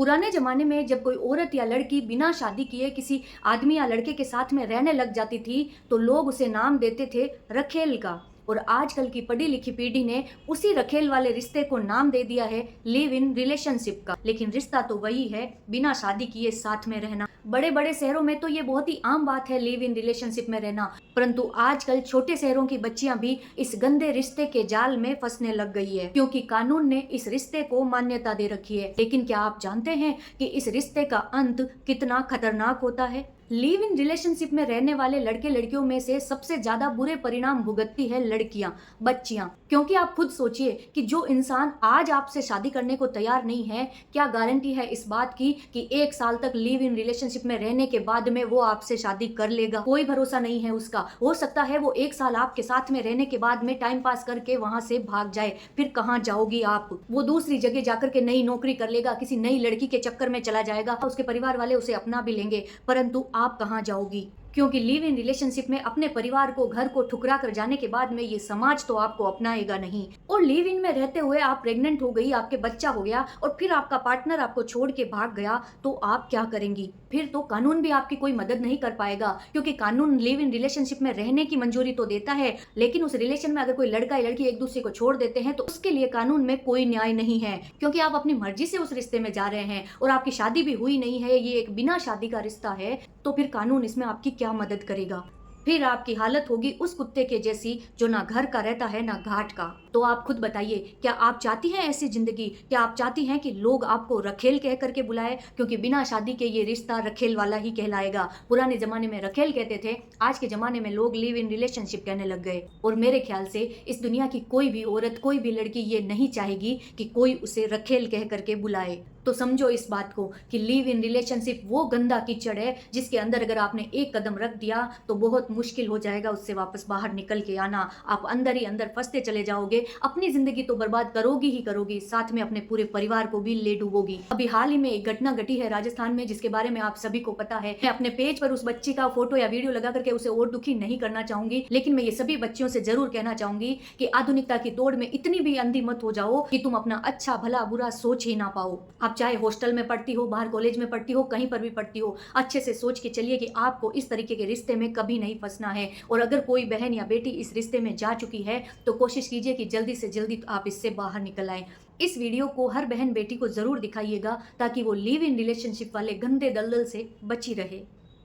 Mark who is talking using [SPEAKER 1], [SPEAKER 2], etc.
[SPEAKER 1] पुराने ज़माने में जब कोई औरत या लड़की बिना शादी किए किसी आदमी या लड़के के साथ में रहने लग जाती थी, तो लोग उसे नाम देते थे रखेल का। और आजकल की पढ़ी लिखी पीढ़ी ने उसी रखेल वाले रिश्ते को नाम दे दिया है लिव इन रिलेशनशिप का। लेकिन रिश्ता तो वही है, बिना शादी किए साथ में रहना। बड़े बड़े शहरों में तो ये बहुत ही आम बात है लिव इन रिलेशनशिप में रहना, परंतु आजकल छोटे शहरों की बच्चियां भी इस गंदे रिश्ते के जाल में फंसने लग गई है, क्योंकि कानून ने इस रिश्ते को मान्यता दे रखी है। लेकिन क्या आप जानते हैं कि इस रिश्ते का अंत कितना खतरनाक होता है? लिव इन रिलेशनशिप में रहने वाले लड़के लड़कियों में से सबसे ज्यादा बुरे परिणाम भुगतती है लड़कियां, बच्चियां। क्योंकि आप खुद सोचिए कि जो इंसान आज आपसे शादी करने को तैयार नहीं है, क्या गारंटी है इस बात की कि 1 साल तक लिव इन रिलेशनशिप में रहने के बाद में वो आपसे शादी कर लेगा? कोई भरोसा नहीं है उसका। हो सकता है वो 1 साल आपके साथ में रहने के बाद में टाइम पास करके वहां से भाग जाए। फिर कहाँ जाओगी आप? वो दूसरी जगह जाकर के नई नौकरी कर लेगा, किसी नई लड़की के चक्कर में चला जाएगा, उसके परिवार वाले उसे अपना भी लेंगे, परंतु आप कहाँ जाओगी? क्योंकि लिव इन रिलेशनशिप में अपने परिवार को, घर को ठुकरा कर जाने के बाद में ये समाज तो आपको अपनाएगा नहीं। और लिव इन में रहते हुए आप प्रेग्नेंट हो गई, आपके बच्चा हो गया और फिर आपका पार्टनर आपको छोड़ के भाग गया, तो आप क्या करेंगी? फिर तो कानून भी आपकी कोई मदद नहीं कर पाएगा, क्योंकि कानून लिव इन रिलेशनशिप में रहने की मंजूरी तो देता है, लेकिन उस रिलेशन में अगर कोई लड़का या लड़की एक दूसरे को छोड़ देते हैं तो उसके लिए कानून में कोई न्याय नहीं है, क्योंकि आप अपनी मर्जी से उस रिश्ते में जा रहे हैं और आपकी शादी भी हुई नहीं है, ये एक बिना शादी का रिश्ता है। तो फिर कानून इसमें आपकी क्या मदद करेगा? फिर आपकी हालत होगी उस कुत्ते के जैसी जो ना घर का रहता है ना घाट का। तो आप खुद बताइए, क्या आप चाहती हैं ऐसी जिंदगी? क्या आप चाहती हैं कि लोग आपको रखेल कह करके बुलाए? क्योंकि बिना शादी के ये रिश्ता रखेल वाला ही कहलाएगा। पुराने जमाने में रखेल कहते थे, आज के जमाने में लोग लिव इन रिलेशनशिप कहने लग गए। और मेरे ख्याल से इस दुनिया की कोई भी औरत, कोई भी लड़की ये नहीं चाहेगी कि कोई उसे रखेल कह करके बुलाए। तो समझो इस बात को कि लिव इन रिलेशनशिप वो गंदा कीचड़ है जिसके अंदर अगर आपने एक कदम रख दिया तो बहुत मुश्किल हो जाएगा उससे वापस बाहर निकल के आना। आप अंदर ही अंदर फंसते चले जाओगे, अपनी जिंदगी तो बर्बाद करोगी ही करोगी, साथ में अपने पूरे परिवार को भी ले डूबोगी। अभी हाल ही में एक घटना घटी है राजस्थान में, जिसके बारे में आप सभी को पता है। मैं अपने पेज पर उस बच्ची का फोटो या वीडियो लगा करके उसे और दुखी नहीं करना चाहूंगी, लेकिन मैं ये सभी बच्चियों से जरूर कहना चाहूंगी कि आधुनिकता की दौड़ में इतनी भी अंधी मत हो जाओ कि तुम अपना अच्छा भला बुरा सोच ही ना पाओ। आप चाहे हॉस्टल में पढ़ती हो, बाहर कॉलेज में पढ़ती हो, कहीं पर भी पढ़ती हो, अच्छे से सोच के चलिए कि आपको इस तरीके के रिश्ते में कभी नहीं फंसना है। और अगर कोई बहन या बेटी इस रिश्ते में जा चुकी है तो कोशिश कीजिए कि जल्दी से जल्दी आप इससे बाहर निकल आए। इस वीडियो को हर बहन बेटी को जरूर दिखाइएगा ताकि वो लिव इन रिलेशनशिप वाले गंदे दलदल से बची रहे।